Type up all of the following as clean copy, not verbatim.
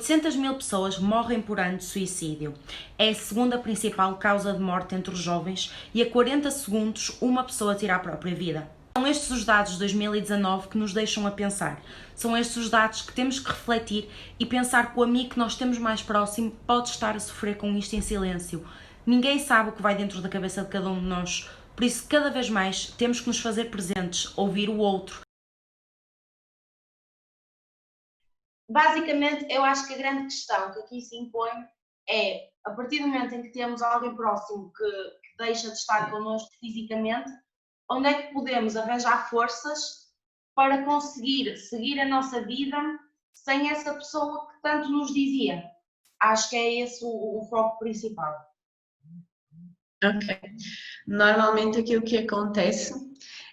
800 mil pessoas morrem por ano de suicídio. É a segunda principal causa de morte entre os jovens e a 40 segundos uma pessoa tira a própria vida. São estes os dados de 2019 que nos deixam a pensar. São estes os dados que temos que refletir e pensar que o amigo que nós temos mais próximo pode estar a sofrer com isto em silêncio. Ninguém sabe o que vai dentro da cabeça de cada um de nós, por isso cada vez mais temos que nos fazer presentes, ouvir o outro. Basicamente, eu acho que a grande questão que aqui se impõe é, a partir do momento em que temos alguém próximo que deixa de estar connosco fisicamente, onde é que podemos arranjar forças para conseguir seguir a nossa vida sem essa pessoa que tanto nos dizia? Acho que é esse o foco principal. Ok. Normalmente aquilo que acontece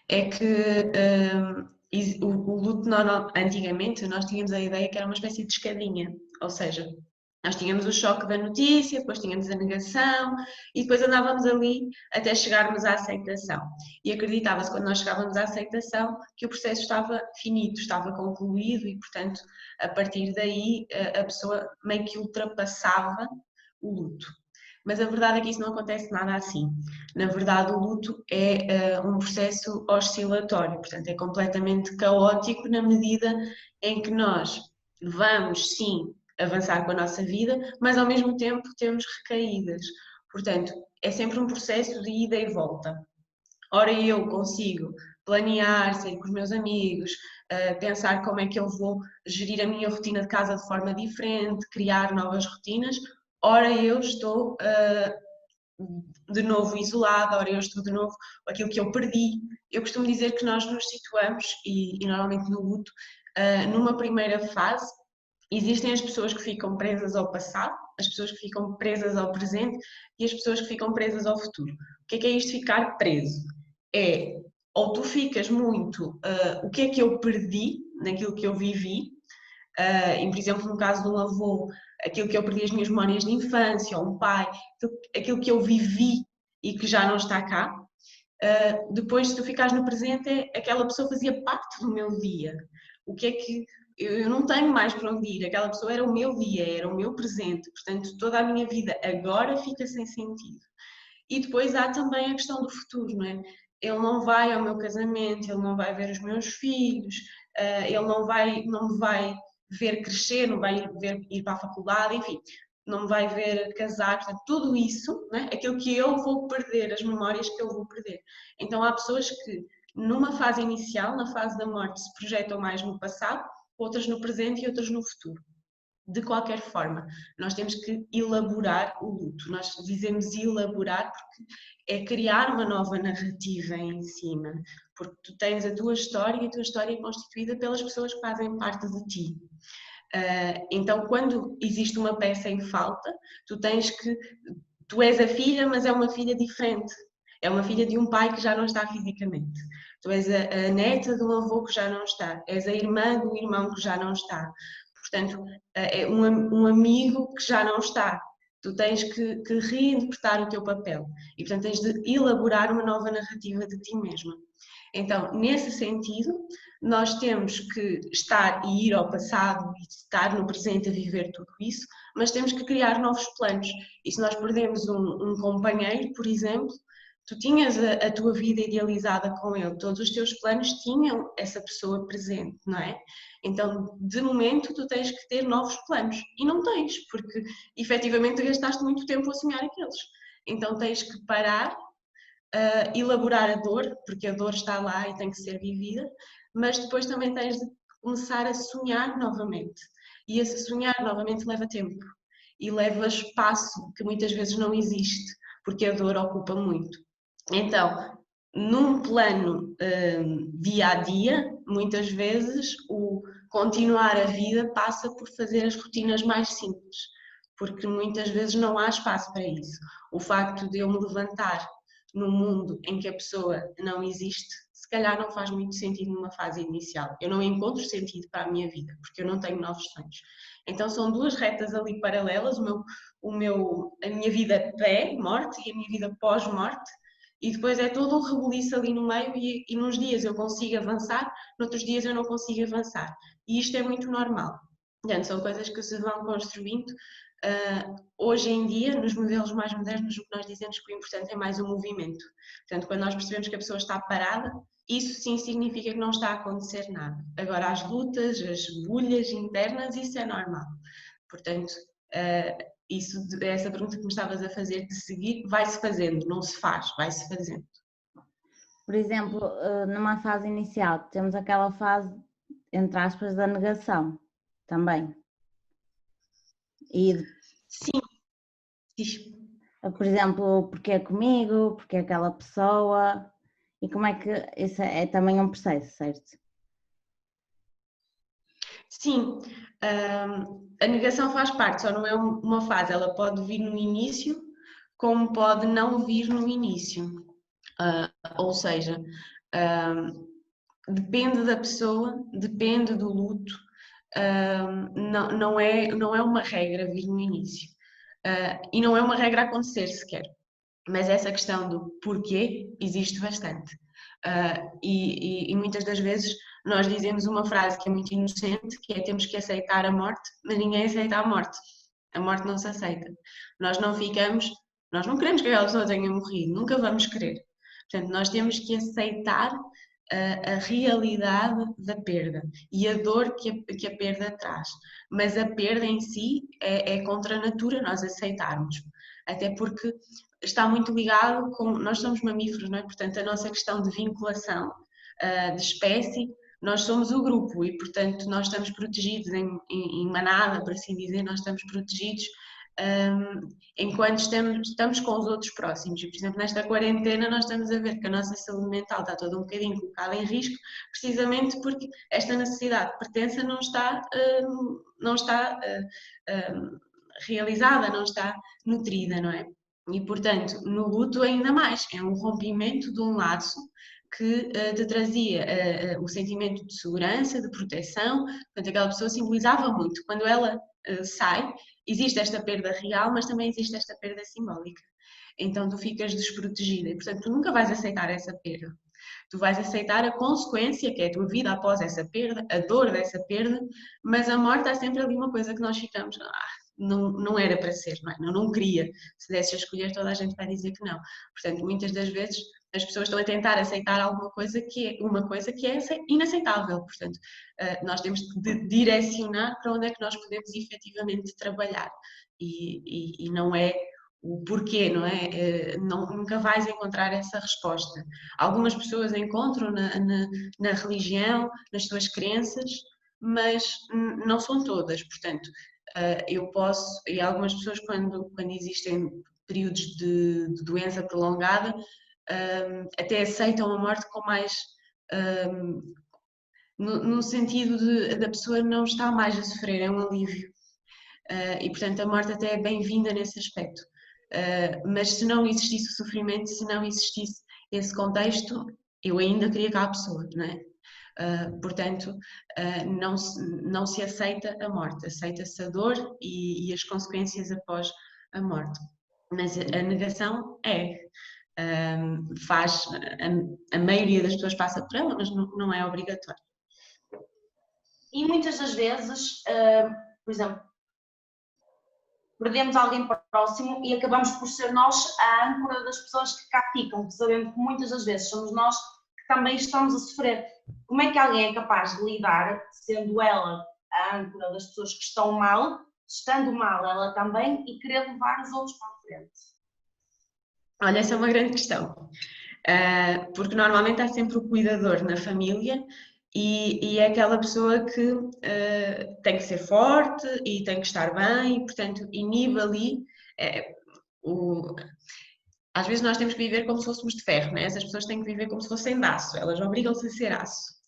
é que o luto antigamente nós tínhamos a ideia que era uma espécie de escadinha, ou seja, nós tínhamos o choque da notícia, depois tínhamos a negação e depois andávamos ali até chegarmos à aceitação. E acreditava-se quando nós chegávamos à aceitação que o processo estava finito, estava concluído e, portanto, a partir daí a pessoa meio que ultrapassava o luto. Mas a verdade é que isso não acontece nada assim. Na verdade, o luto é um processo oscilatório, portanto, é completamente caótico na medida em que nós vamos, sim, avançar com a nossa vida, mas ao mesmo tempo temos recaídas. Portanto, é sempre um processo de ida e volta. Ora, eu consigo planear, sair com os meus amigos, pensar como é que eu vou gerir a minha rotina de casa de forma diferente, criar novas rotinas. Ora, eu estou de novo isolada, ora, eu estou de novo aquilo que eu perdi. Eu costumo dizer que nós nos situamos, e normalmente no luto, numa primeira fase. Existem as pessoas que ficam presas ao passado, as pessoas que ficam presas ao presente e as pessoas que ficam presas ao futuro. O que é isto de ficar preso? É, ou tu ficas muito, o que é que eu perdi naquilo que eu vivi, por exemplo, no caso de um avô, aquilo que eu perdi as minhas memórias de infância, ou um pai, aquilo que eu vivi e que já não está cá. Depois, se tu ficares no presente, aquela pessoa fazia parte do meu dia. O que é que eu não tenho mais para onde ir, aquela pessoa era o meu dia, era o meu presente, portanto toda a minha vida agora fica sem sentido. E depois há também a questão do futuro, não é? Ele não vai ao meu casamento, ele não vai ver os meus filhos, ele não me vai ver crescer, não vai ver ir para a faculdade, enfim, não me vai ver casar, portanto, tudo isso, não é? Aquilo que eu vou perder, as memórias que eu vou perder. Então há pessoas que numa fase inicial, na fase da morte, se projetam mais no passado, outras no presente e outras no futuro. De qualquer forma, nós temos que elaborar o luto. Nós dizemos elaborar porque é criar uma nova narrativa em cima, porque tu tens a tua história e a tua história é constituída pelas pessoas que fazem parte de ti. Então, quando existe uma peça em falta, tu és a filha, mas é uma filha diferente. É uma filha de um pai que já não está fisicamente. Tu és a neta de um avô que já não está. És a irmã do irmão que já não está. Portanto, é um amigo que já não está. Tu tens que reinterpretar o teu papel. E, portanto, tens de elaborar uma nova narrativa de ti mesma. Então, nesse sentido, nós temos que estar e ir ao passado e estar no presente a viver tudo isso, mas temos que criar novos planos. E se nós perdemos um companheiro, por exemplo, tu tinhas a tua vida idealizada com ele, todos os teus planos tinham essa pessoa presente, não é? Então, de momento, tu tens que ter novos planos. E não tens, porque efetivamente gastaste muito tempo a sonhar aqueles. Então, tens que parar, elaborar a dor, porque a dor está lá e tem que ser vivida, mas depois também tens de começar a sonhar novamente. E esse sonhar novamente leva tempo e leva espaço que muitas vezes não existe, porque a dor ocupa muito. Então, num plano dia a dia, muitas vezes o continuar a vida passa por fazer as rotinas mais simples, porque muitas vezes não há espaço para isso. O facto de eu me levantar num mundo em que a pessoa não existe, se calhar não faz muito sentido numa fase inicial. Eu não encontro sentido para a minha vida, porque eu não tenho novos sonhos. Então são duas retas ali paralelas, a minha vida pré-morte e a minha vida pós-morte, e depois é todo um rebuliço ali no meio e nos dias eu consigo avançar, noutros dias eu não consigo avançar. E isto é muito normal. Portanto, são coisas que se vão construindo. Hoje em dia, nos modelos mais modernos, o que nós dizemos que o importante é mais o movimento. Portanto, quando nós percebemos que a pessoa está parada, isso sim significa que não está a acontecer nada. Agora, as lutas, as bulhas internas, isso é normal. Portanto, essa pergunta que me estavas a fazer de seguir, vai-se fazendo, não se faz, vai-se fazendo. Por exemplo, numa fase inicial, temos aquela fase, entre aspas, da negação, também. E, Sim. Diz. por exemplo, porque é comigo, porque é aquela pessoa, e como é que isso é também um processo, certo? Sim, a negação faz parte, só não é uma fase, ela pode vir no início, como pode não vir no início. Ou seja, depende da pessoa, depende do luto, não é uma regra vir no início. E não é uma regra acontecer sequer. Mas essa questão do porquê existe bastante. E muitas das vezes nós dizemos uma frase que é muito inocente, que é temos que aceitar a morte, mas ninguém aceita a morte. A morte não se aceita. Nós não queremos que aquela pessoa tenha morrido, nunca vamos querer. Portanto, nós temos que aceitar a realidade da perda e a dor que a perda traz. Mas a perda em si é contra a natura nós aceitarmos. Até porque está muito ligado com... Nós somos mamíferos, não é? Portanto, a nossa questão de vinculação de espécie, nós somos o grupo e, portanto, nós estamos protegidos em manada, por assim dizer, nós estamos protegidos enquanto estamos com os outros próximos. E, por exemplo, nesta quarentena nós estamos a ver que a nossa saúde mental está toda um bocadinho colocada em risco, precisamente porque esta necessidade de pertença não está realizada, não está nutrida, não é? E, portanto, no luto ainda mais, é um rompimento de um laço que te trazia o sentimento de segurança, de proteção. Portanto, aquela pessoa simbolizava muito. Quando ela sai, existe esta perda real, mas também existe esta perda simbólica. Então tu ficas desprotegida e, portanto, tu nunca vais aceitar essa perda. Tu vais aceitar a consequência, que é a tua vida após essa perda, a dor dessa perda, mas a morte há sempre ali uma coisa que nós ficamos, não era para ser, não é? Não queria. Se desse a escolher, toda a gente vai dizer que não. Portanto, muitas das vezes as pessoas estão a tentar aceitar alguma coisa que é inaceitável. Portanto, nós temos de direcionar para onde é que nós podemos efetivamente trabalhar. E não é o porquê, não é? Nunca vais encontrar essa resposta. Algumas pessoas encontram na religião, nas suas crenças, mas não são todas. Portanto, eu posso, e algumas pessoas quando existem períodos de doença prolongada, até aceitam a morte com mais, no sentido da pessoa não estar mais a sofrer, é um alívio. E portanto a morte até é bem-vinda nesse aspecto. Mas se não existisse o sofrimento, se não existisse esse contexto, eu ainda queria cá a pessoa, não é? Portanto, não se aceita a morte, aceita-se a dor e as consequências após a morte. Mas a negação a maioria das pessoas passa por ela, mas não é obrigatório. E muitas das vezes, por exemplo, perdemos alguém próximo e acabamos por ser nós a âncora das pessoas que cá ficam, sabendo que muitas das vezes somos nós que também estamos a sofrer. Como é que alguém é capaz de lidar, sendo ela a âncora das pessoas que estão mal, estando mal ela também, e querer levar os outros para a frente? Olha, essa é uma grande questão, porque normalmente há sempre o cuidador na família e é aquela pessoa que tem que ser forte e tem que estar bem, e, portanto, inibe ali. Às vezes nós temos que viver como se fôssemos de ferro, né? Essas pessoas têm que viver como se fossem de aço, elas obrigam-se a ser aço.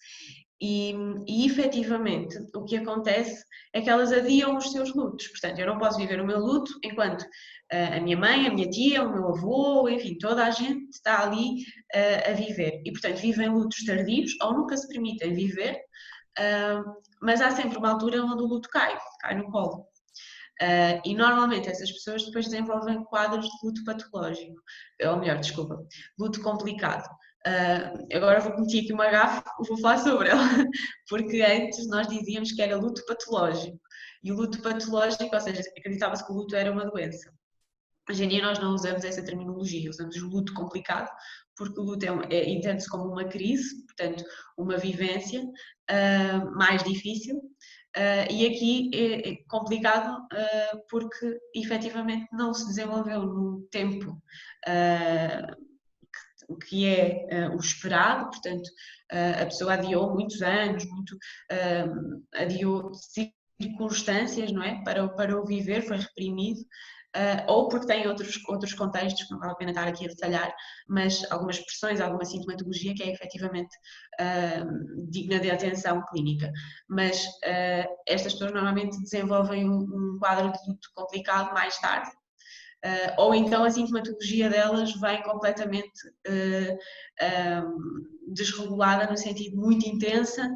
E efetivamente o que acontece é que elas adiam os seus lutos. Portanto, eu não posso viver o meu luto enquanto a minha mãe, a minha tia, o meu avô, enfim, toda a gente está ali a viver. E, portanto, vivem lutos tardios ou nunca se permitem viver, mas há sempre uma altura onde o luto cai no colo. E normalmente essas pessoas depois desenvolvem quadros de luto patológico, ou melhor, desculpa, luto complicado. Agora vou cometer aqui uma gafe, vou falar sobre ela, porque antes nós dizíamos que era luto patológico E o luto patológico, ou seja, acreditava-se que o luto era uma doença. Hoje em dia nós não usamos essa terminologia, usamos o luto complicado, porque o luto entende-se como uma crise, portanto, uma vivência mais difícil, e aqui é complicado porque efetivamente não se desenvolveu no tempo que é o esperado, portanto, a pessoa adiou muitos anos, adiou circunstâncias, não é? Para o viver, foi reprimido. Ou porque tem outros contextos, que não vale a pena estar aqui a detalhar, mas algumas expressões, alguma sintomatologia que é efetivamente digna de atenção clínica. Mas estas pessoas normalmente desenvolvem um quadro de luto complicado mais tarde, ou então a sintomatologia delas vem completamente desregulada no sentido muito intensa,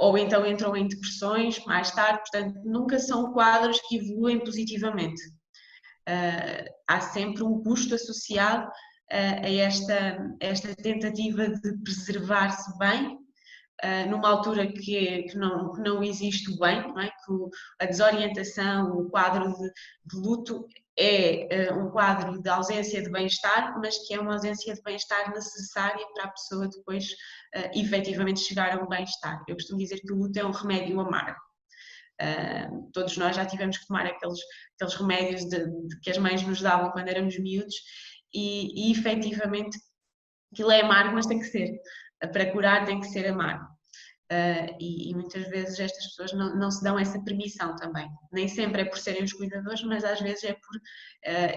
ou então entram em depressões mais tarde, portanto nunca são quadros que evoluem positivamente. Há sempre um custo associado a esta tentativa de preservar-se bem, numa altura que não existe o bem, não é? Que a desorientação, o quadro de luto é um quadro de ausência de bem-estar, mas que é uma ausência de bem-estar necessária para a pessoa depois efetivamente chegar a um bem-estar. Eu costumo dizer que o luto é um remédio amargo. Todos nós já tivemos que tomar aqueles remédios que as mães nos davam quando éramos miúdos e efetivamente aquilo é amargo, mas tem que ser. Para curar tem que ser amargo. E muitas vezes estas pessoas não se dão essa permissão também. Nem sempre é por serem os cuidadores, mas às vezes é por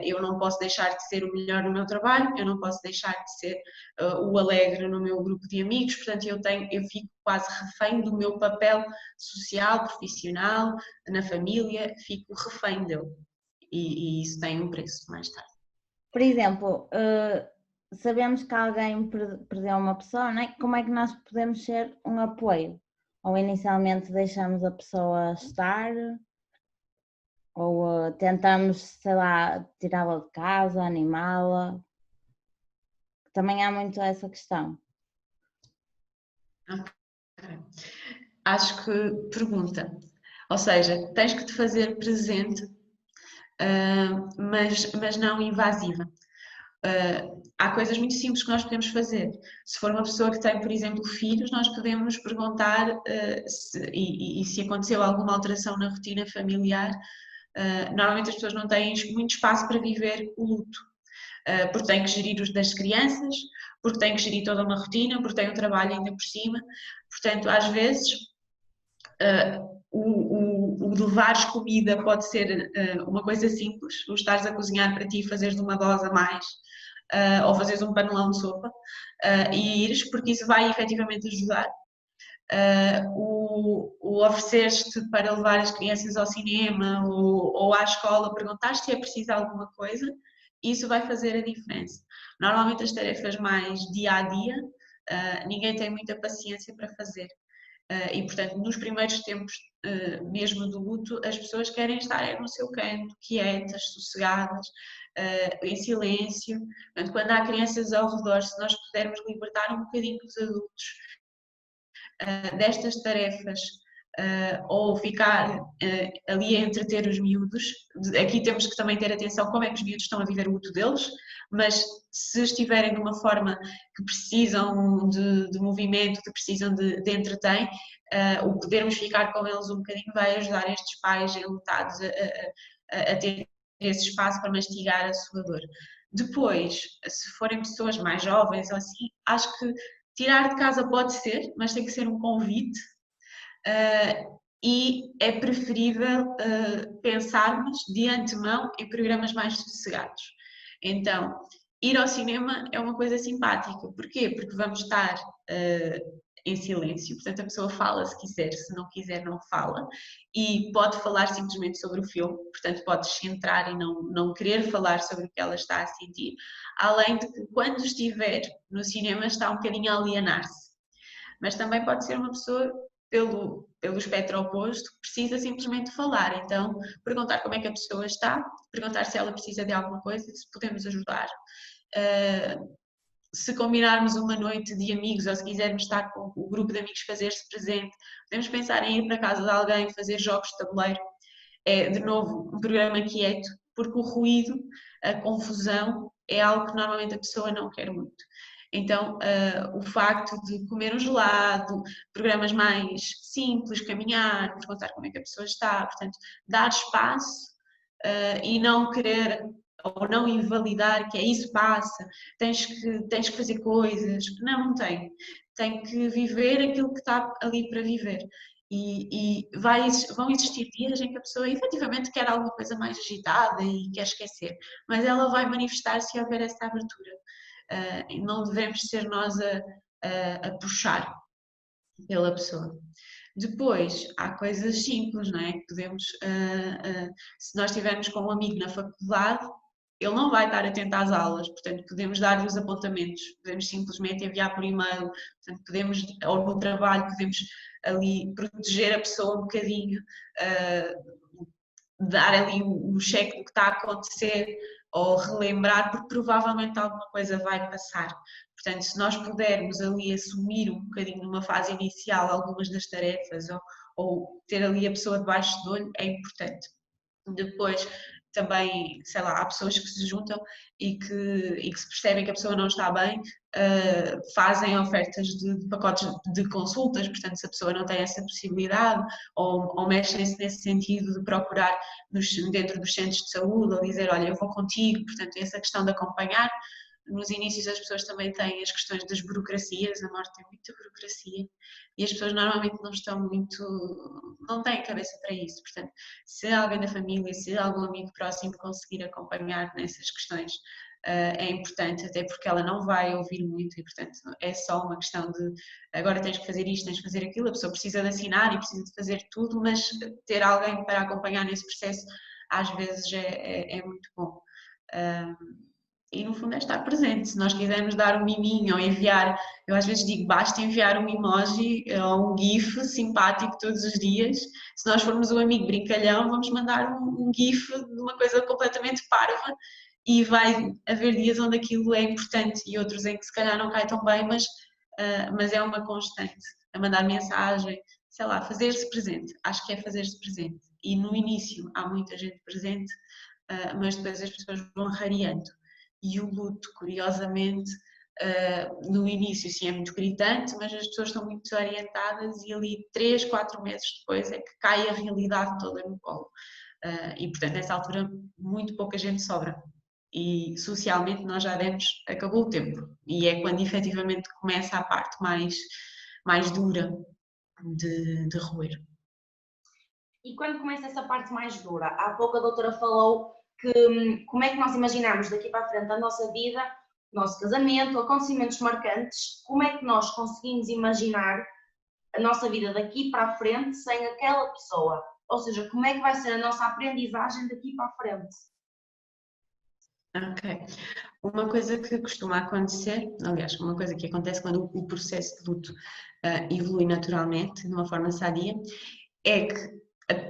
eu não posso deixar de ser o melhor no meu trabalho, eu não posso deixar de ser o alegre no meu grupo de amigos, portanto eu fico quase refém do meu papel social, profissional, na família, fico refém dele. E isso tem um preço mais tarde. Por exemplo, sabemos que alguém perdeu uma pessoa, não é? Como é que nós podemos ser um apoio? Ou inicialmente deixamos a pessoa estar, ou tentamos, sei lá, tirá-la de casa, animá-la. Também há muito essa questão. Okay. Acho que pergunta, ou seja, tens que te fazer presente, mas não invasiva. Há coisas muito simples que nós podemos fazer. Se for uma pessoa que tem, por exemplo, filhos, nós podemos perguntar se aconteceu alguma alteração na rotina familiar. Normalmente as pessoas não têm muito espaço para viver o luto, porque têm que gerir os das crianças, porque têm que gerir toda uma rotina, porque têm um trabalho ainda por cima. Portanto, às vezes, o levares comida pode ser uma coisa simples, o estares a cozinhar para ti e fazeres uma dose a mais, ou fazeres um panelão de sopa e ires, porque isso vai efetivamente ajudar. O oferecer-te para levar as crianças ao cinema ou à escola, perguntar se é preciso alguma coisa, isso vai fazer a diferença. Normalmente as tarefas mais dia a dia, ninguém tem muita paciência para fazer. E portanto nos primeiros tempos mesmo do luto as pessoas querem estar no seu canto, quietas, sossegadas, em silêncio. Portanto, quando há crianças ao redor, se nós pudermos libertar um bocadinho os adultos destas tarefas, ou ficar ali a entreter os miúdos, aqui temos que também ter atenção como é que os miúdos estão a viver o luto deles, mas se estiverem de uma forma que precisam de movimento, que precisam de entretém, o podermos ficar com eles um bocadinho vai ajudar estes pais enlutados a ter esse espaço para mastigar a sua dor. Depois, se forem pessoas mais jovens ou assim, acho que tirar de casa pode ser, mas tem que ser um convite. E é preferível pensarmos de antemão em programas mais sossegados. Então, ir ao cinema é uma coisa simpática. Porquê? Porque vamos estar em silêncio, portanto a pessoa fala se quiser, se não quiser não fala, e pode falar simplesmente sobre o filme, portanto pode centrar e não querer falar sobre o que ela está a sentir, além de que quando estiver no cinema está um bocadinho a alienar-se. Mas também pode ser uma pessoa pelo espectro oposto, precisa simplesmente falar. Então, perguntar como é que a pessoa está, perguntar se ela precisa de alguma coisa, se podemos ajudar. se combinarmos uma noite de amigos ou se quisermos estar com o grupo de amigos, fazer-se presente, podemos pensar em ir para a casa de alguém, fazer jogos de tabuleiro. É, de novo, um programa quieto, porque o ruído, a confusão, é algo que normalmente a pessoa não quer muito. Então, o facto de comer um gelado, programas mais simples, caminhar, perguntar como é que a pessoa está, portanto, dar espaço e não querer ou não invalidar que é isso passa, tens que fazer coisas. Não, não tem. Tem que viver aquilo que está ali para viver. E vão existir dias em que a pessoa efetivamente quer alguma coisa mais agitada e quer esquecer, mas ela vai manifestar se houver essa abertura. Não devemos ser nós a puxar pela pessoa. Depois, há coisas simples, não é? Que podemos, se nós estivermos com um amigo na faculdade, ele não vai estar atento às aulas, portanto, podemos dar-lhe os apontamentos, podemos simplesmente enviar por e-mail, portanto, podemos, ou no trabalho, podemos ali proteger a pessoa um bocadinho, dar ali um cheque do que está a acontecer, ou relembrar, porque provavelmente alguma coisa vai passar. Portanto, se nós pudermos ali assumir um bocadinho numa fase inicial algumas das tarefas ou ter ali a pessoa debaixo do olho, é importante. Depois, também, sei lá, há pessoas que se juntam e que se percebem que a pessoa não está bem, fazem ofertas de pacotes de consultas, portanto, se a pessoa não tem essa possibilidade, ou mexem-se nesse sentido de procurar dentro dos centros de saúde, ou dizer, olha, eu vou contigo, portanto, essa questão de acompanhar. Nos inícios as pessoas também têm as questões das burocracias, a morte tem muita burocracia e as pessoas normalmente não têm cabeça para isso, portanto, se alguém da família, se algum amigo próximo conseguir acompanhar nessas questões, é importante, até porque ela não vai ouvir muito e, portanto, é só uma questão de agora tens que fazer isto, tens que fazer aquilo, a pessoa precisa de assinar e precisa de fazer tudo, mas ter alguém para acompanhar nesse processo às vezes é muito bom. E no fundo é estar presente. Se nós quisermos dar um miminho ou enviar, eu às vezes digo, basta enviar um emoji ou um GIF simpático todos os dias. Se nós formos um amigo brincalhão, vamos mandar um GIF de uma coisa completamente parva e vai haver dias onde aquilo é importante e outros em que se calhar não cai tão bem, mas é uma constante. A mandar mensagem, sei lá, fazer-se presente. Acho que é fazer-se presente. E no início há muita gente presente, mas depois as pessoas vão rareando. E o luto, curiosamente, no início sim é muito gritante, mas as pessoas estão muito desorientadas e ali 3, 4 meses depois é que cai a realidade toda no colo. E portanto nessa altura muito pouca gente sobra. E socialmente nós já demos, acabou o tempo. E é quando efetivamente começa a parte mais dura de roer. E quando começa essa parte mais dura? Há pouco a doutora falou que como é que nós imaginamos daqui para a frente a nossa vida, o nosso casamento, acontecimentos marcantes, como é que nós conseguimos imaginar a nossa vida daqui para a frente sem aquela pessoa? Ou seja, como é que vai ser a nossa aprendizagem daqui para a frente? Ok. Uma coisa que costuma acontecer, aliás, uma coisa que acontece quando o processo de luto evolui naturalmente, de uma forma sadia, é que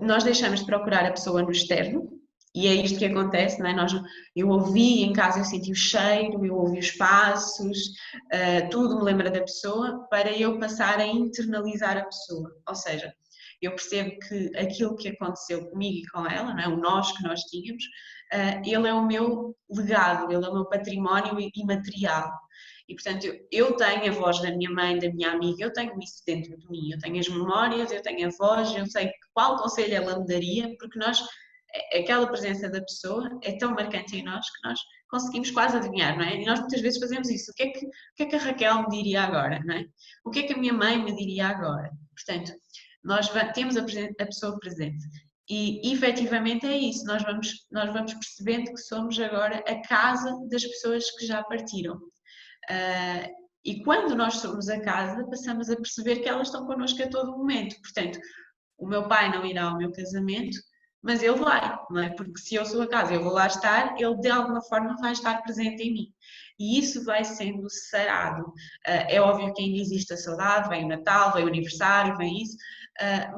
nós deixamos de procurar a pessoa no externo, e é isto que acontece, não é? Eu ouvi em casa, eu senti o cheiro, eu ouvi os passos, tudo me lembra da pessoa, para eu passar a internalizar a pessoa. Ou seja, eu percebo que aquilo que aconteceu comigo e com ela, não é? O nós que nós tínhamos, ele é o meu legado, ele é o meu património imaterial. E, portanto, eu tenho a voz da minha mãe, da minha amiga, eu tenho isso dentro de mim, eu tenho as memórias, eu tenho a voz, eu sei qual conselho ela me daria, porque aquela presença da pessoa é tão marcante em nós que nós conseguimos quase adivinhar, não é? E nós muitas vezes fazemos isso. O que é que a Raquel me diria agora, não é? O que é que a minha mãe me diria agora? Portanto, nós temos a pessoa presente. E efetivamente é isso, nós vamos percebendo que somos agora a casa das pessoas que já partiram. E quando nós somos a casa, passamos a perceber que elas estão connosco a todo momento. Portanto, o meu pai não irá ao meu casamento, mas ele vai, não é? Porque se eu sou a casa, eu vou lá estar, ele de alguma forma vai estar presente em mim. E isso vai sendo sarado. É óbvio que ainda existe a saudade, vem o Natal, vem o aniversário, vem isso,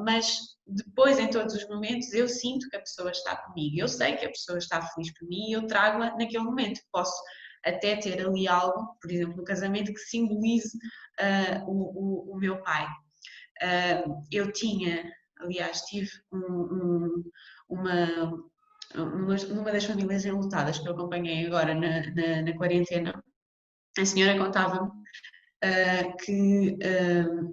mas depois, em todos os momentos, eu sinto que a pessoa está comigo. Eu sei que a pessoa está feliz por mim e eu trago-a naquele momento. Posso até ter ali algo, por exemplo, no casamento, que simbolize o meu pai. Eu tinha, aliás, tive numa das famílias enlutadas que eu acompanhei agora na quarentena, a senhora contava-me que,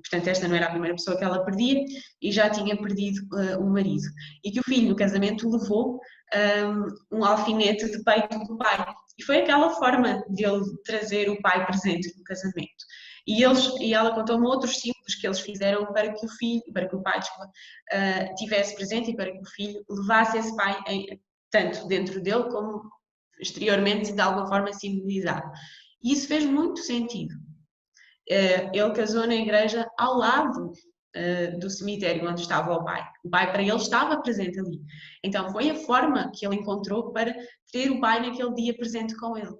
portanto, esta não era a primeira pessoa que ela perdia e já tinha perdido o marido. E que o filho no casamento levou um alfinete de peito do pai. E foi aquela forma de ele trazer o pai presente no casamento. E ela contou-me outros símbolos que eles fizeram para que o pai tivesse presente e para que o filho levasse esse pai tanto dentro dele como exteriormente, de alguma forma simbolizado. E isso fez muito sentido. Ele casou na igreja ao lado do cemitério onde estava o pai. O pai para ele estava presente ali. Então foi a forma que ele encontrou para ter o pai naquele dia presente com ele.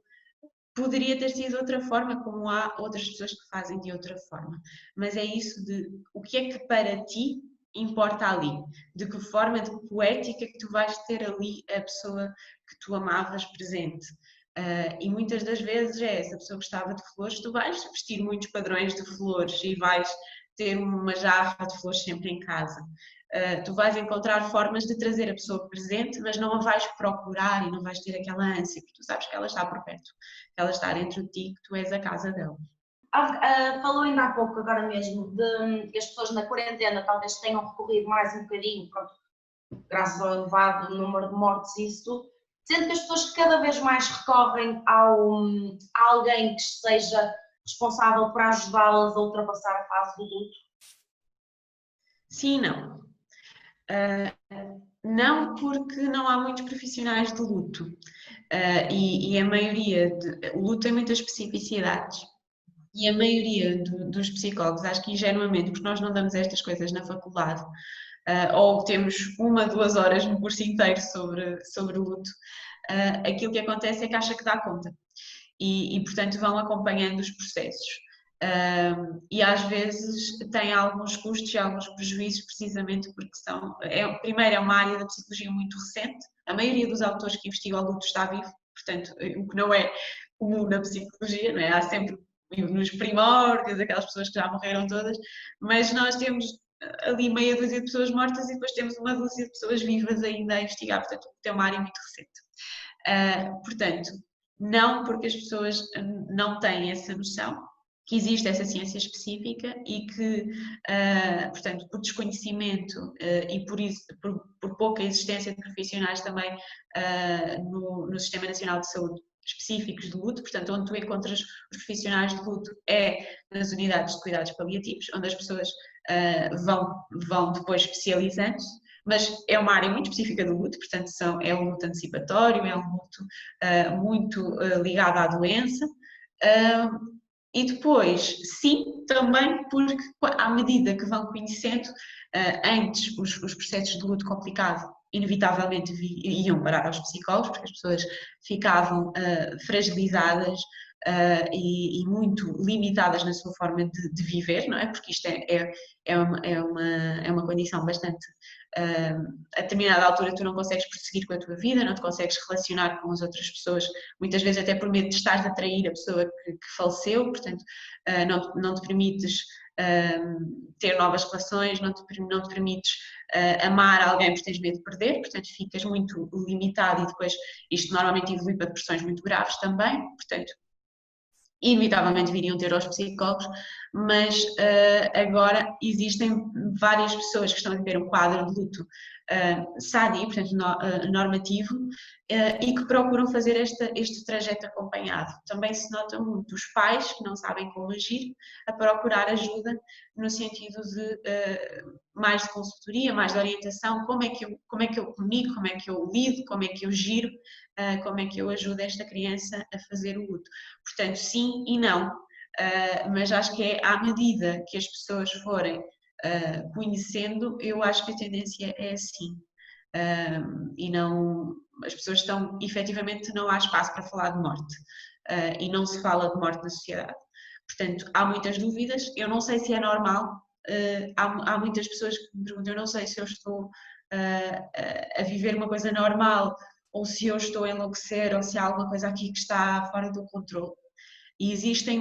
Poderia ter sido outra forma, como há outras pessoas que fazem de outra forma. Mas é isso de o que é que para ti importa ali, de que forma de poética que tu vais ter ali a pessoa que tu amavas presente. E muitas das vezes se a pessoa gostava de flores, tu vais vestir muitos padrões de flores e vais ter uma jarra de flores sempre em casa. Tu vais encontrar formas de trazer a pessoa presente, mas não a vais procurar e não vais ter aquela ânsia, porque tu sabes que ela está por perto, que ela está dentro de ti, que tu és a casa dela. Falou ainda há pouco, agora mesmo, de que as pessoas na quarentena talvez tenham recorrido mais um bocadinho, pronto, graças ao elevado número de mortes e isso tudo, sendo que as pessoas cada vez mais recorrem a alguém que seja responsável por ajudá-las a ultrapassar a fase do luto? Sim e não. Não, porque não há muitos profissionais de luto e a maioria, o luto tem muitas especificidades. E a maioria dos psicólogos, acho que ingenuamente, porque nós não damos estas coisas na faculdade, ou temos 1-2 horas no curso inteiro sobre o luto, aquilo que acontece é que acha que dá conta. E portanto, vão acompanhando os processos. E às vezes tem alguns custos e alguns prejuízos, precisamente porque primeiro, é uma área da psicologia muito recente, a maioria dos autores que investigam o luto está vivo, portanto, o que não é comum na psicologia, não é? Há sempre nos primórdios, aquelas pessoas que já morreram todas, mas nós temos ali meia dúzia de pessoas mortas e depois temos uma dúzia de pessoas vivas ainda a investigar, portanto, é uma área muito recente. Portanto, não porque as pessoas não têm essa noção, que existe essa ciência específica e que, portanto, por desconhecimento e por pouca existência de profissionais também no Sistema Nacional de Saúde específicos de luto, portanto, onde tu encontras os profissionais de luto é nas unidades de cuidados paliativos, onde as pessoas vão depois especializando-se, mas é uma área muito específica do luto, portanto é um luto antecipatório, é um luto muito ligado à doença, e depois, sim, também porque à medida que vão conhecendo, antes os processos de luto complicado inevitavelmente iam parar aos psicólogos, porque as pessoas ficavam fragilizadas e muito limitadas na sua forma de viver, não é? Porque isto é uma condição bastante... a determinada altura tu não consegues prosseguir com a tua vida, não te consegues relacionar com as outras pessoas, muitas vezes até por medo de estares a trair a pessoa que faleceu, portanto não te permites ter novas relações, não te permites amar alguém porque tens medo de perder, portanto ficas muito limitado e depois isto normalmente evolui para depressões muito graves também, portanto inevitavelmente viriam ter aos psicólogos, mas agora existem várias pessoas que estão a viver um quadro de luto sadio, portanto normativo, e que procuram fazer este trajeto acompanhado. Também se nota muito os pais que não sabem como agir, a procurar ajuda no sentido de mais de consultoria, mais de orientação, como é que eu comunico, como é que eu lido, como é que eu giro, como é que eu ajudo esta criança a fazer o luto. Portanto, sim e não, mas acho que é à medida que as pessoas forem conhecendo, eu acho que a tendência é assim. E não, as pessoas estão, efetivamente, não há espaço para falar de morte e não se fala de morte na sociedade. Portanto, há muitas dúvidas, eu não sei se é normal, há muitas pessoas que me perguntam, eu não sei se eu estou a viver uma coisa normal ou se eu estou a enlouquecer, ou se há alguma coisa aqui que está fora do controle. E existem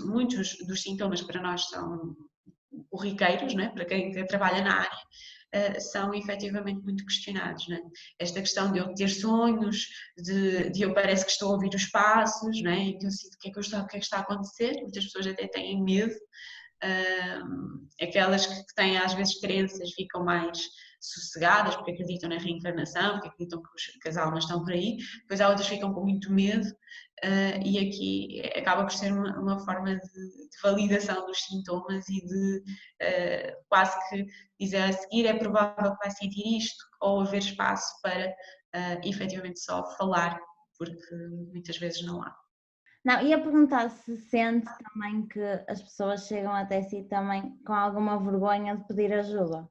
muitos dos sintomas para nós são corriqueiros, né? Para quem trabalha na área, são efetivamente muito questionados. Né? Esta questão de eu ter sonhos, de eu parece que estou a ouvir os passos, né? E que eu sinto o que é que está a acontecer, muitas pessoas até têm medo. Aquelas que têm às vezes crenças ficam mais sossegadas porque acreditam na reencarnação, porque acreditam que as almas estão por aí, depois há outras que ficam com muito medo, e aqui acaba por ser uma forma de validação dos sintomas e de quase que dizer a seguir é provável que vai sentir isto, ou haver espaço para efetivamente só falar, porque muitas vezes não há. Não, ia perguntar se sente também que as pessoas chegam até si também com alguma vergonha de pedir ajuda.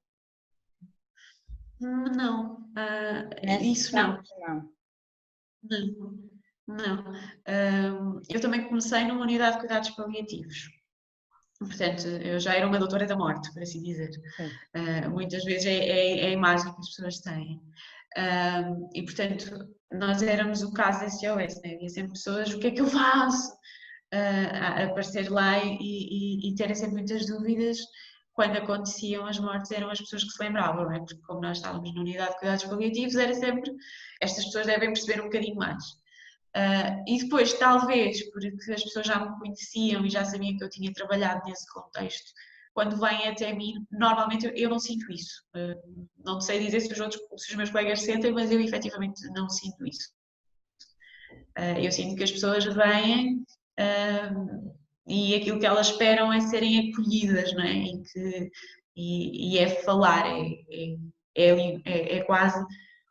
Não, isso Caso, não. Não. Eu também comecei numa unidade de cuidados paliativos. Portanto, eu já era uma doutora da morte, por assim dizer. Muitas vezes é a imagem que as pessoas têm. E, portanto, nós éramos o caso SOS, né? Havia sempre pessoas, o que é que eu faço? A aparecer lá e terem sempre muitas dúvidas. Quando aconteciam as mortes, eram as pessoas que se lembravam, não é? Porque como nós estávamos na unidade de cuidados paliativos, era sempre, estas pessoas devem perceber um bocadinho mais. E depois, talvez, porque as pessoas já me conheciam e já sabiam que eu tinha trabalhado nesse contexto, quando vêm até mim, normalmente eu não sinto isso. Não sei dizer se os meus colegas sentem, mas eu efetivamente não sinto isso. Eu sinto que as pessoas vêm e aquilo que elas esperam é serem acolhidas, não é? E é falar, é quase,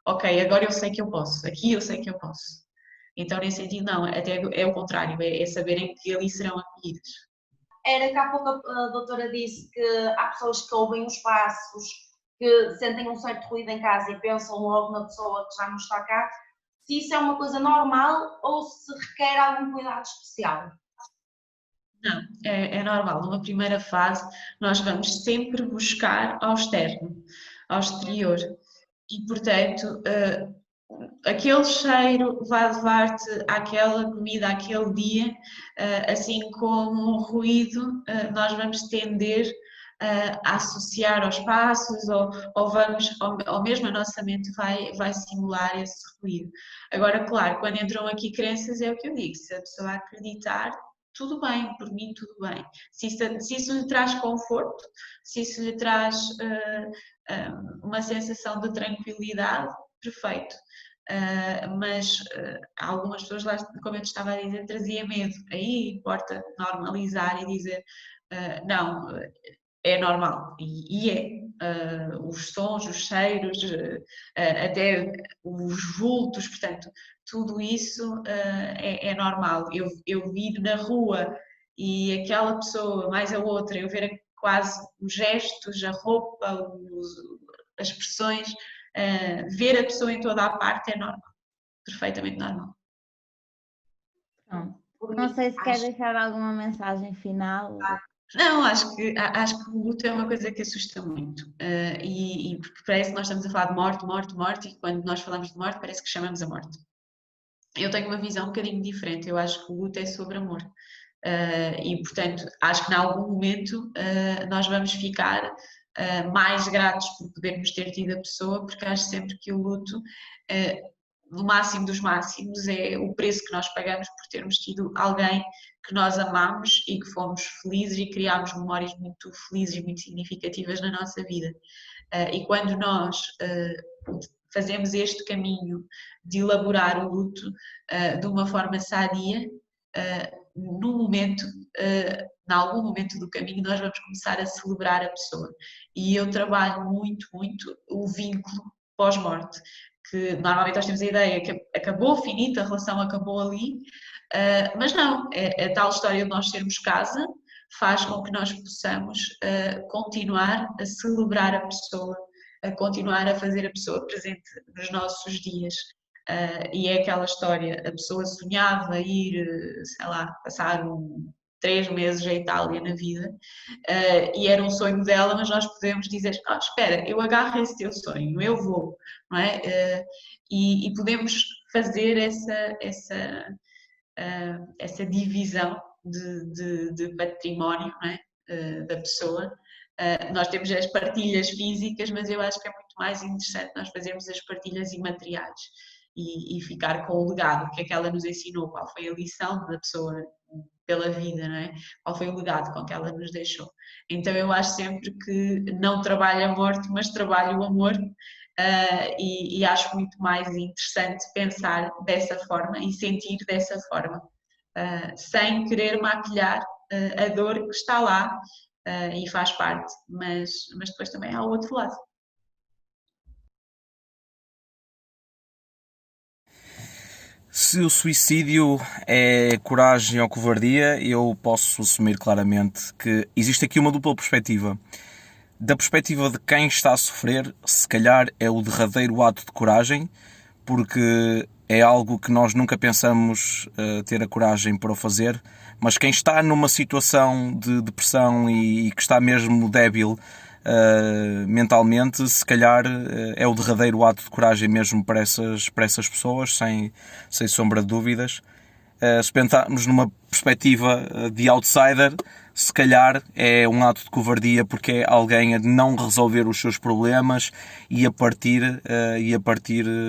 ok, agora eu sei que eu posso, aqui eu sei que eu posso. Então, nesse sentido, não, até é o contrário, é saberem que ali serão acolhidas. Era que há pouco a doutora disse que há pessoas que ouvem os passos, que sentem um certo ruído em casa e pensam logo na pessoa que já não está cá. Se isso é uma coisa normal ou se requer algum cuidado especial? Não, é normal. Numa primeira fase, nós vamos sempre buscar ao externo, ao exterior. E, portanto, aquele cheiro vai levar-te àquela comida, àquele dia, assim como o ruído, nós vamos tender a associar aos passos ou mesmo a nossa mente vai simular esse ruído. Agora, claro, quando entram aqui crenças é o que eu digo, se a pessoa acreditar, tudo bem, por mim tudo bem. Se isso lhe traz conforto, se isso lhe traz uma sensação de tranquilidade, perfeito. Mas algumas pessoas lá, como eu te estava a dizer, trazia medo. Aí importa normalizar e dizer não, é normal. E é. Os sons, os cheiros, até os vultos, portanto, tudo isso é normal. Eu vir na rua e aquela pessoa, mais a outra, eu ver quase os gestos, a roupa, as expressões, ver a pessoa em toda a parte é normal, perfeitamente normal. Não sei se quer deixar alguma mensagem final. Não, acho que o luto é uma coisa que assusta muito e porque parece que nós estamos a falar de morte, morte, morte e quando nós falamos de morte parece que chamamos a morte. Eu tenho uma visão um bocadinho diferente, eu acho que o luto é sobre amor e portanto acho que em algum momento nós vamos ficar mais gratos por podermos ter tido a pessoa, porque acho sempre que o luto no máximo dos máximos é o preço que nós pagamos por termos tido alguém que nós amamos e que fomos felizes e criámos memórias muito felizes e muito significativas na nossa vida. E quando nós fazemos este caminho de elaborar o luto de uma forma sadia, em algum momento do caminho nós vamos começar a celebrar a pessoa. E eu trabalho muito, muito o vínculo pós-morte, que normalmente nós temos a ideia que acabou, finita, a relação acabou ali, mas não, a tal história de nós sermos casa faz com que nós possamos continuar a celebrar a pessoa, a continuar a fazer a pessoa presente nos nossos dias. E é aquela história, a pessoa sonhava ir, sei lá, passar 3 meses à Itália na vida, e era um sonho dela, mas nós podemos dizer, espera, eu agarro esse teu sonho, eu vou, não é? E podemos fazer essa divisão de património, não é? Da pessoa. Nós temos as partilhas físicas, mas eu acho que é muito mais interessante nós fazermos as partilhas imateriais e ficar com o legado, o que é que ela nos ensinou, qual foi a lição da pessoa pela vida, não é? Qual foi o legado com que ela nos deixou. Então eu acho sempre que não trabalho a morte, mas trabalho o amor, e acho muito mais interessante pensar dessa forma e sentir dessa forma, sem querer maquilhar a dor que está lá, e faz parte, mas depois também há o outro lado. Se o suicídio é coragem ou covardia, eu posso assumir claramente que existe aqui uma dupla perspectiva. Da perspectiva de quem está a sofrer, se calhar é o derradeiro ato de coragem, porque é algo que nós nunca pensamos ter a coragem para o fazer, mas quem está numa situação de depressão e que está mesmo débil mentalmente, se calhar é o derradeiro ato de coragem mesmo para essas pessoas, sem sombra de dúvidas. Se pensarmos numa perspectiva de outsider, se calhar é um ato de covardia porque é alguém a não resolver os seus problemas e a partir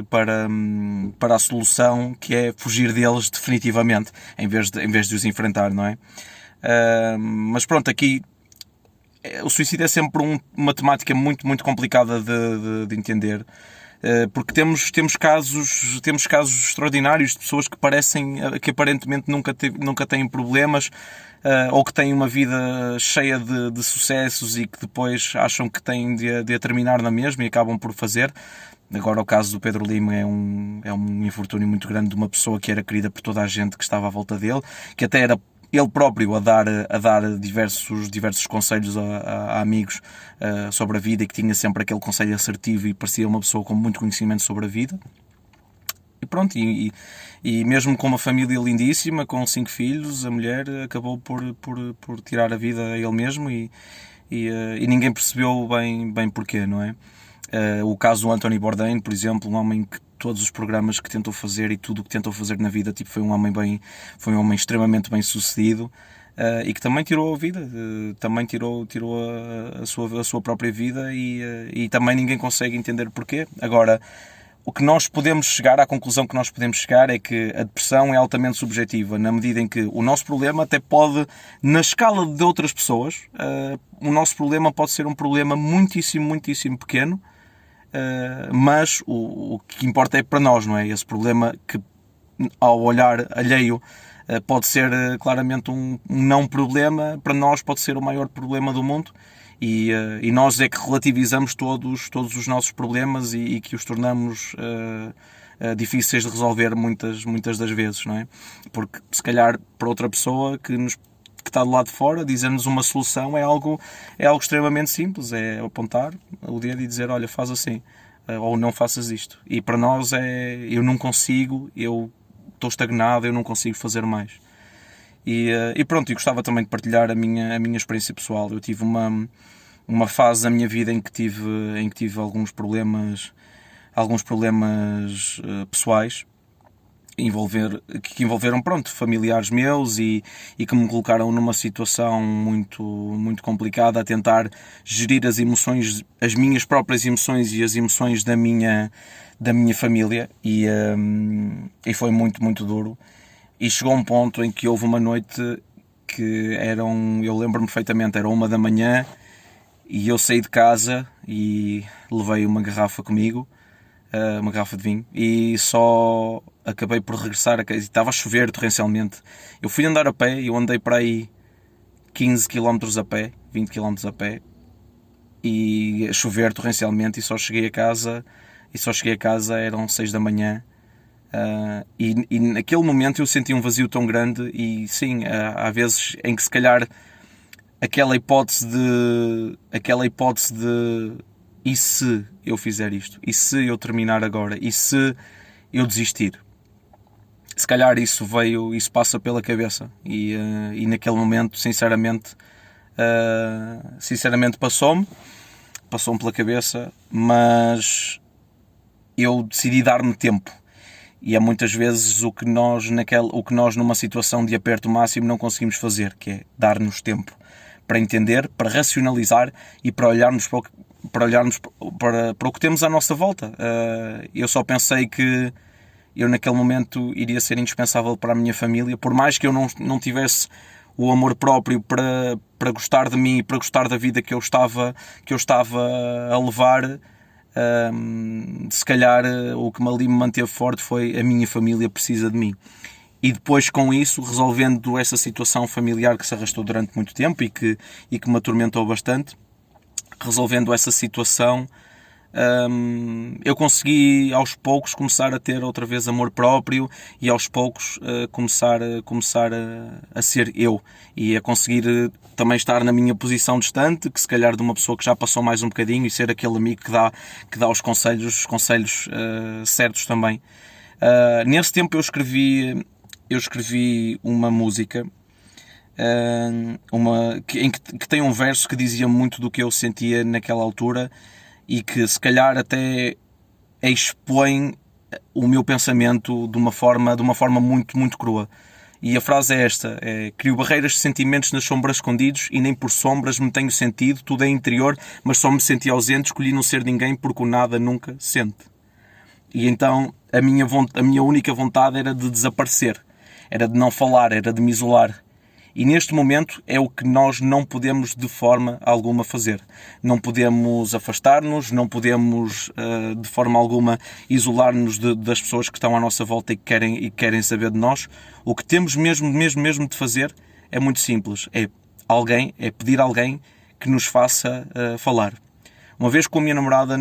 para a solução, que é fugir deles definitivamente, em vez de os enfrentar, não é? Mas pronto, aqui o suicídio é sempre uma temática muito, muito complicada de entender, porque temos casos extraordinários de pessoas que que aparentemente nunca têm problemas, ou que têm uma vida cheia de sucessos e que depois acham que têm de a terminar na mesma e acabam por fazer. Agora o caso do Pedro Lima é um infortúnio muito grande de uma pessoa que era querida por toda a gente que estava à volta dele, que até era ele próprio a dar diversos conselhos a amigos sobre a vida, e que tinha sempre aquele conselho assertivo e parecia uma pessoa com muito conhecimento sobre a vida. E pronto, e mesmo com uma família lindíssima, com 5 filhos, a mulher acabou por tirar a vida a ele mesmo, e ninguém percebeu bem porquê, não é? O caso do Anthony Bourdain, por exemplo, um homem que todos os programas que tentou fazer e tudo o que tentou fazer na vida, foi um homem extremamente bem sucedido, e que também tirou a vida, também tirou a sua própria vida, e também ninguém consegue entender porquê. Agora, a conclusão que nós podemos chegar é que a depressão é altamente subjetiva, na medida em que o nosso problema até pode, na escala de outras pessoas, o nosso problema pode ser um problema muitíssimo, muitíssimo pequeno, mas o que importa é para nós, não é? Esse problema que, ao olhar alheio, pode ser claramente um não problema, para nós pode ser o maior problema do mundo, e nós é que relativizamos todos os nossos problemas e que os tornamos difíceis de resolver muitas das vezes, não é? Porque se calhar para outra pessoa que está do lado de fora, dizer-nos uma solução é algo extremamente simples, é apontar o dedo e dizer, olha, faz assim, ou não faças isto. E para nós eu não consigo, eu estou estagnado, eu não consigo fazer mais. E pronto, e gostava também de partilhar a minha experiência pessoal. Eu tive uma fase da minha vida em que tive alguns problemas pessoais, que envolveram familiares meus, e que me colocaram numa situação muito, muito complicada, a tentar gerir as emoções, as minhas próprias emoções e as emoções da minha família, e foi muito, muito duro. E chegou um ponto em que houve uma noite que eu lembro-me perfeitamente, era 1 da manhã, e eu saí de casa e levei uma garrafa comigo, uma garrafa de vinho, e só acabei por regressar a casa. Estava a chover torrencialmente. Eu fui andar a pé, eu andei para aí 15 km a pé, 20 km a pé, e a chover torrencialmente, e só cheguei a casa eram 6 da manhã. E naquele momento eu senti um vazio tão grande, e sim, há vezes em que se calhar aquela hipótese de e se eu fizer isto? E se eu terminar agora? E se eu desistir? se calhar isso passa pela cabeça e naquele momento, sinceramente passou-me pela cabeça, mas eu decidi dar-me tempo. E é muitas vezes o que nós numa situação de aperto máximo não conseguimos fazer, que é dar-nos tempo para entender, para racionalizar e para olharmos para o que temos à nossa volta. Eu só pensei que eu naquele momento iria ser indispensável para a minha família, por mais que eu não tivesse o amor próprio para gostar de mim e para gostar da vida que eu estava a levar. Se calhar o que ali me manteve forte foi a minha família precisa de mim. E depois, com isso, resolvendo essa situação familiar que se arrastou durante muito tempo e que me atormentou bastante, resolvendo essa situação, eu consegui aos poucos começar a ter outra vez amor próprio e aos poucos começar a ser eu e a conseguir também estar na minha posição distante, que se calhar de uma pessoa que já passou mais um bocadinho, e ser aquele amigo que dá os conselhos certos também. Nesse tempo eu escrevi uma música que tem um verso que dizia muito do que eu sentia naquela altura e que se calhar até expõe o meu pensamento de uma forma muito, muito crua. E a frase é esta: crio barreiras de sentimentos nas sombras escondidos e nem por sombras me tenho sentido, tudo é interior, mas só me senti ausente, escolhi não ser ninguém porque o nada nunca sente. E então a minha única vontade era de desaparecer, era de não falar, era de me isolar. E neste momento é o que nós não podemos de forma alguma fazer. Não podemos afastar-nos, não podemos de forma alguma isolar-nos das pessoas que estão à nossa volta e que querem saber de nós. O que temos mesmo de fazer é muito simples. É pedir a alguém que nos faça falar. Uma vez com a minha namorada,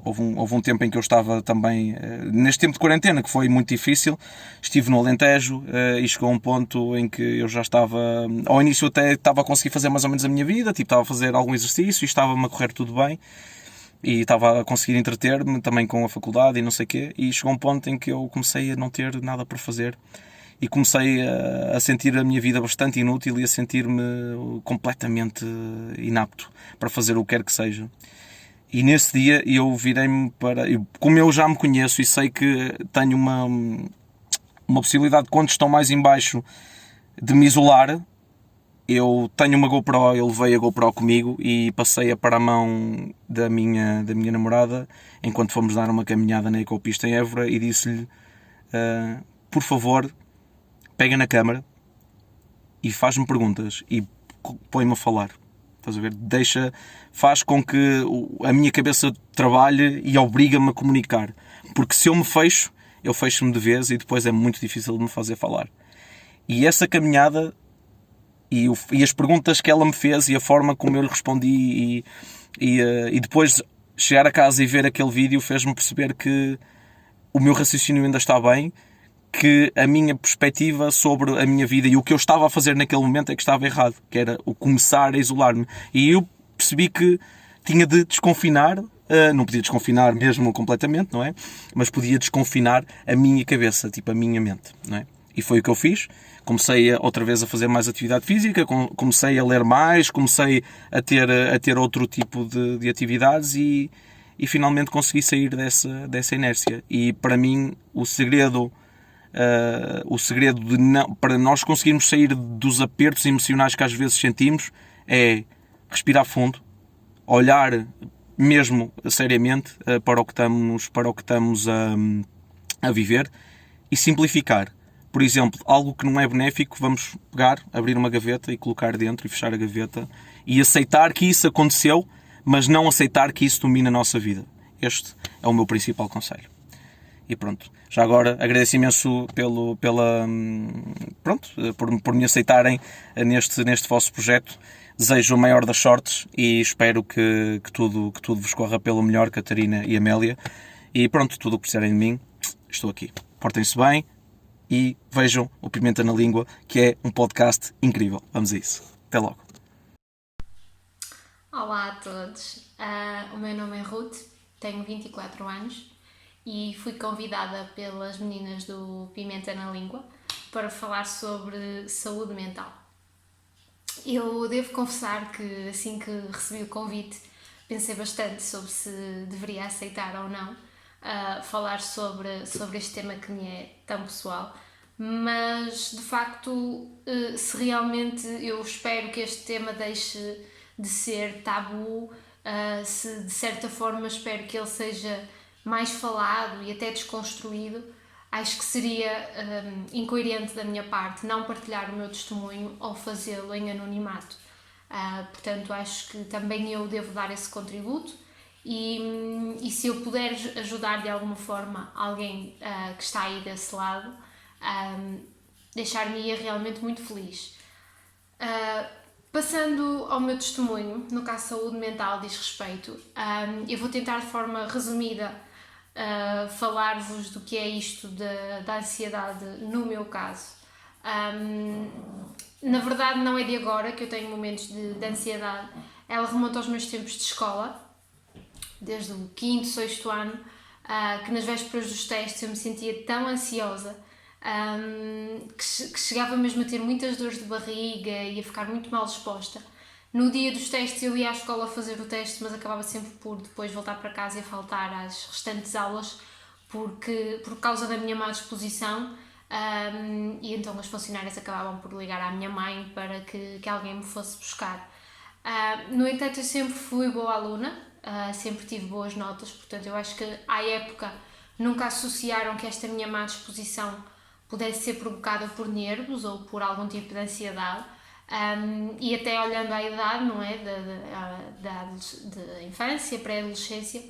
houve um tempo em que eu estava também, neste tempo de quarentena, que foi muito difícil, estive no Alentejo e chegou um ponto em que eu já estava, ao início até estava a conseguir fazer mais ou menos a minha vida, estava a fazer algum exercício e estava-me a correr tudo bem e estava a conseguir entreter-me também com a faculdade e não sei o quê, e chegou um ponto em que eu comecei a não ter nada para fazer. E comecei a sentir a minha vida bastante inútil e a sentir-me completamente inapto para fazer o que quer que seja. E nesse dia eu virei-me como eu já me conheço e sei que tenho uma possibilidade, quando estou mais em baixo, de me isolar, eu tenho uma GoPro, eu levei a GoPro comigo e passei-a para a mão da minha namorada enquanto fomos dar uma caminhada na Ecopista em Évora e disse-lhe, por favor, pega na câmara e faz-me perguntas e põe-me a falar. Estás a ver? Faz com que a minha cabeça trabalhe e obriga-me a comunicar. Porque se eu me fecho, eu fecho-me de vez e depois é muito difícil de me fazer falar. E essa caminhada e as perguntas que ela me fez e a forma como eu lhe respondi e depois chegar a casa e ver aquele vídeo fez-me perceber que o meu raciocínio ainda está bem, que a minha perspectiva sobre a minha vida e o que eu estava a fazer naquele momento é que estava errado, que era o começar a isolar-me. E eu percebi que tinha de desconfinar, não podia desconfinar mesmo completamente, não é? Mas podia desconfinar a minha cabeça, tipo a minha mente, não é? E foi o que eu fiz. Comecei outra vez a fazer mais atividade física, comecei a ler mais, comecei a ter outro tipo de atividades e finalmente consegui sair dessa inércia. E para mim o segredo para nós conseguirmos sair dos apertos emocionais que às vezes sentimos é respirar fundo, olhar mesmo seriamente para o que estamos a viver e simplificar. Por exemplo, algo que não é benéfico, vamos pegar, abrir uma gaveta e colocar dentro e fechar a gaveta e aceitar que isso aconteceu, mas não aceitar que isso domina a nossa vida. Este é o meu principal conselho. E pronto, já agora agradeço imenso por me aceitarem neste vosso projeto. Desejo a maior das sortes e espero que tudo vos corra pelo melhor, Catarina e Amélia. E pronto, tudo o que precisarem de mim, estou aqui. Portem-se bem e vejam o Pimenta na Língua, que é um podcast incrível. Vamos a isso. Até logo. Olá a todos, o meu nome é Ruth, tenho 24 anos e fui convidada pelas meninas do Pimenta na Língua para falar sobre saúde mental. Eu devo confessar que assim que recebi o convite pensei bastante sobre se deveria aceitar ou não falar sobre este tema que me é tão pessoal, mas de facto se realmente eu espero que este tema deixe de ser tabu, se de certa forma espero que ele seja mais falado e até desconstruído, acho que seria incoerente da minha parte não partilhar o meu testemunho ou fazê-lo em anonimato. Portanto, acho que também eu devo dar esse contributo e se eu puder ajudar de alguma forma alguém que está aí desse lado, deixar-me realmente muito feliz. Passando ao meu testemunho, no caso saúde mental diz respeito, eu vou tentar de forma resumida falar-vos do que é isto da ansiedade no meu caso. Na verdade não é de agora que eu tenho momentos de ansiedade, ela remonta aos meus tempos de escola, desde o 5º, 6º ano, que nas vésperas dos testes eu me sentia tão ansiosa que chegava mesmo a ter muitas dores de barriga e a ficar muito mal disposta. No dia dos testes eu ia à escola fazer o teste, mas acabava sempre por depois voltar para casa e faltar às restantes aulas por causa da minha má disposição, e então as funcionárias acabavam por ligar à minha mãe para que alguém me fosse buscar. No entanto, eu sempre fui boa aluna, sempre tive boas notas, portanto eu acho que à época nunca associaram que esta minha má disposição pudesse ser provocada por nervos ou por algum tipo de ansiedade. E até olhando à idade, não é, da infância, pré-adolescência,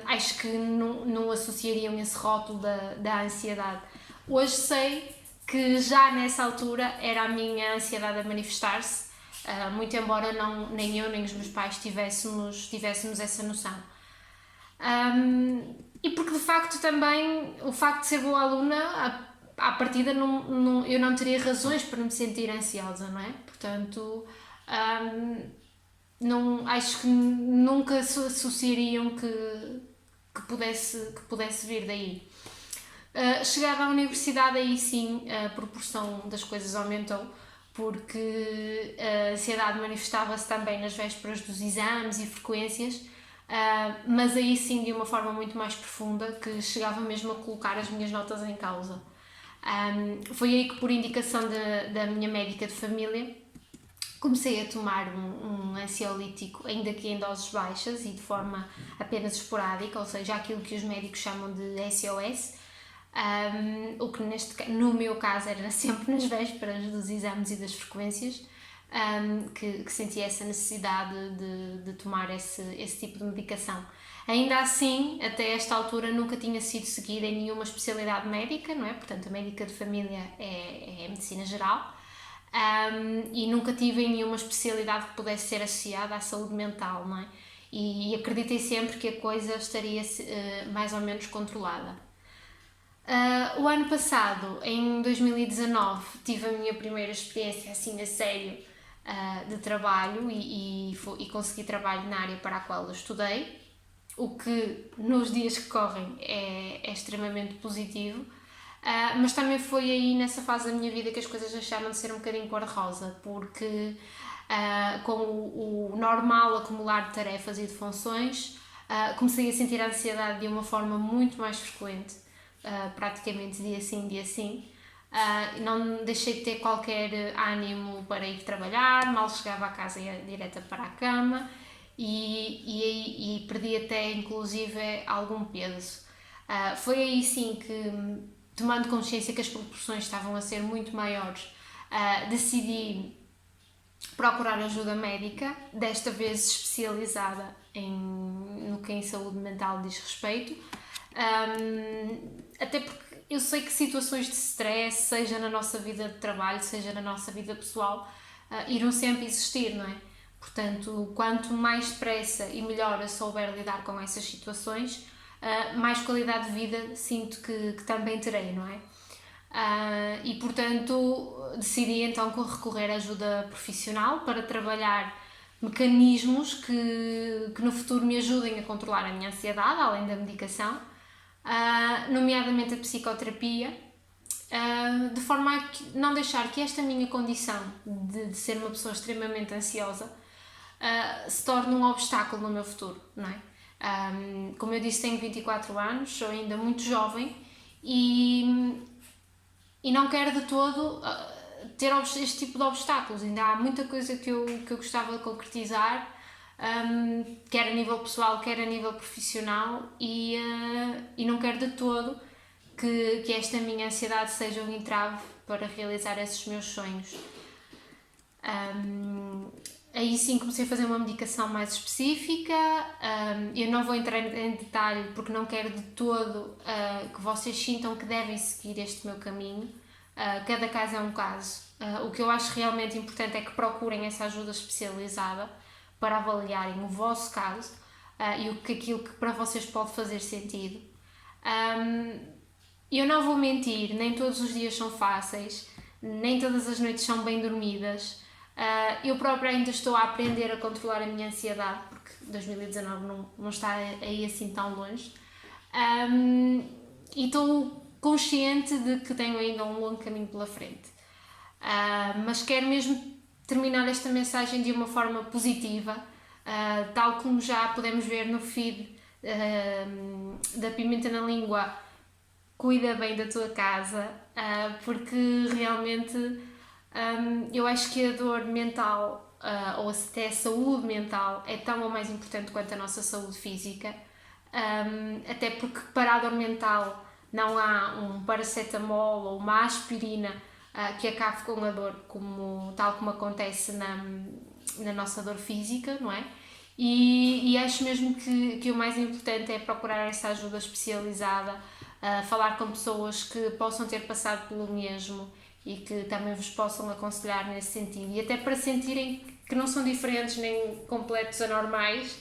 acho que não associariam esse rótulo da ansiedade. Hoje sei que já nessa altura era a minha ansiedade a manifestar-se, muito embora nem eu nem os meus pais tivéssemos essa noção. E porque de facto também o facto de ser boa aluna, à partida eu não teria razões para me sentir ansiosa, não é? Portanto, acho que nunca associariam que pudesse vir daí. Chegada à universidade, aí sim a proporção das coisas aumentou, porque a ansiedade manifestava-se também nas vésperas dos exames e frequências, mas aí sim de uma forma muito mais profunda, que chegava mesmo a colocar as minhas notas em causa. Foi aí que, por indicação da minha médica de família, comecei a tomar um ansiolítico, ainda que em doses baixas e de forma apenas esporádica, ou seja, aquilo que os médicos chamam de SOS, o que no meu caso era sempre nas vésperas dos exames e das frequências, que sentia essa necessidade de tomar esse tipo de medicação. Ainda assim, até esta altura nunca tinha sido seguida em nenhuma especialidade médica, não é? Portanto, a médica de família é medicina geral, e nunca tive em nenhuma especialidade que pudesse ser associada à saúde mental, não é? E acreditei sempre que a coisa estaria mais ou menos controlada. O ano passado, em 2019, tive a minha primeira experiência assim a sério de trabalho e consegui trabalho na área para a qual eu estudei, o que nos dias que correm é extremamente positivo, mas também foi aí nessa fase da minha vida que as coisas deixaram de ser um bocadinho cor-de-rosa, porque com o normal acumular de tarefas e de funções, comecei a sentir a ansiedade de uma forma muito mais frequente, praticamente dia sim, dia sim. Não deixei de ter qualquer ânimo para ir trabalhar, mal chegava a casa ia direta para a cama e perdi até inclusive algum peso. Foi aí sim que, tomando consciência que as proporções estavam a ser muito maiores, decidi procurar ajuda médica, desta vez especializada no que em saúde mental diz respeito, até porque eu sei que situações de stress, seja na nossa vida de trabalho, seja na nossa vida pessoal, irão sempre existir, não é? Portanto, quanto mais depressa e melhor eu souber lidar com essas situações, mais qualidade de vida sinto que também terei, não é? E portanto decidi então recorrer à ajuda profissional para trabalhar mecanismos que no futuro me ajudem a controlar a minha ansiedade, além da medicação, nomeadamente a psicoterapia, de forma a não deixar que esta minha condição de ser uma pessoa extremamente ansiosa se torne um obstáculo no meu futuro, não é? Como eu disse, tenho 24 anos, sou ainda muito jovem e não quero de todo ter este tipo de obstáculos. Ainda há muita coisa que eu gostava de concretizar, quer a nível pessoal, quer a nível profissional, e não quero de todo que esta minha ansiedade seja um entrave para realizar esses meus sonhos. Aí sim comecei a fazer uma medicação mais específica. Eu não vou entrar em detalhe porque não quero de todo que vocês sintam que devem seguir este meu caminho. Cada caso é um caso. O que eu acho realmente importante é que procurem essa ajuda especializada para avaliarem o vosso caso e aquilo que para vocês pode fazer sentido. Eu não vou mentir, nem todos os dias são fáceis, nem todas as noites são bem dormidas. Eu própria ainda estou a aprender a controlar a minha ansiedade, porque 2019 não está aí assim tão longe. E estou consciente de que tenho ainda um longo caminho pela frente. Mas quero mesmo terminar esta mensagem de uma forma positiva, tal como já podemos ver no feed da Pimenta na Língua. Cuida bem da tua casa, porque realmente eu acho que a dor mental, ou até a saúde mental, é tão ou mais importante quanto a nossa saúde física, até porque para a dor mental não há um paracetamol ou uma aspirina que acabe com a dor, tal como acontece na nossa dor física, não é? E acho mesmo que o mais importante é procurar essa ajuda especializada, falar com pessoas que possam ter passado pelo mesmo e que também vos possam aconselhar nesse sentido, e até para sentirem que não são diferentes nem completos anormais.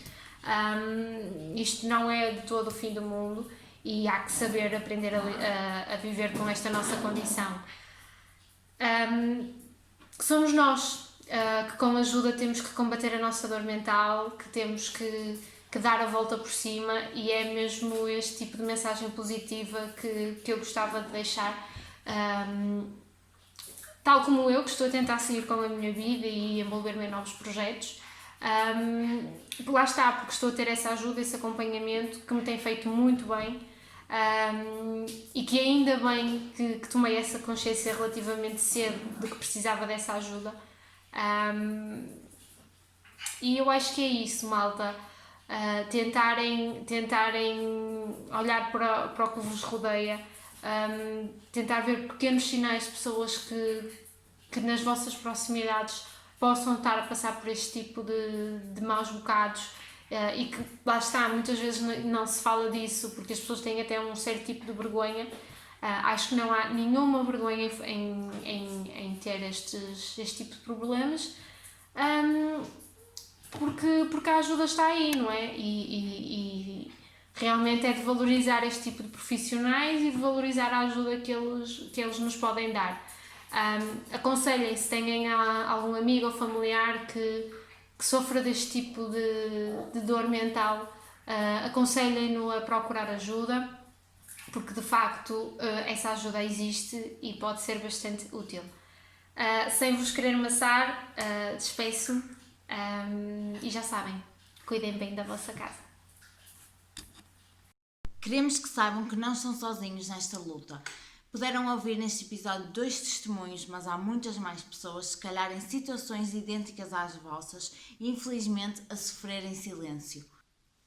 Isto não é de todo o fim do mundo e há que saber aprender a viver com esta nossa condição. Somos nós que com ajuda temos que combater a nossa dor mental, que temos que dar a volta por cima, e é mesmo este tipo de mensagem positiva que eu gostava de deixar. Tal como eu, que estou a tentar seguir com a minha vida e envolver-me em novos projetos. Lá está, porque estou a ter essa ajuda, esse acompanhamento que me tem feito muito bem, e que ainda bem que tomei essa consciência relativamente cedo de que precisava dessa ajuda. E eu acho que é isso, malta. Tentarem olhar para o que vos rodeia, tentar ver pequenos sinais de pessoas que nas vossas proximidades possam estar a passar por este tipo de maus bocados, e que, lá está, muitas vezes não se fala disso porque as pessoas têm até um certo tipo de vergonha. Acho que não há nenhuma vergonha em ter este tipo de problemas, porque a ajuda está aí, não é? E realmente é de valorizar este tipo de profissionais e de valorizar a ajuda que eles nos podem dar. Aconselhem, se têm algum amigo ou familiar que sofra deste tipo de dor mental, aconselhem-no a procurar ajuda, porque de facto essa ajuda existe e pode ser bastante útil. Sem vos querer amassar, despeço. E já sabem, cuidem bem da vossa casa. Queremos que saibam que não estão sozinhos nesta luta. Puderam ouvir neste episódio 2 testemunhos, mas há muitas mais pessoas, se calhar em situações idênticas às vossas, e infelizmente a sofrer em silêncio.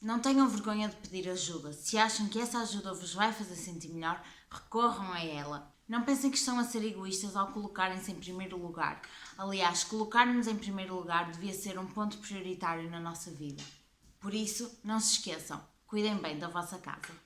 Não tenham vergonha de pedir ajuda. Se acham que essa ajuda vos vai fazer sentir melhor, recorram a ela. Não pensem que estão a ser egoístas ao colocarem-se em primeiro lugar. Aliás, colocar-nos em primeiro lugar devia ser um ponto prioritário na nossa vida. Por isso, não se esqueçam, cuidem bem da vossa casa.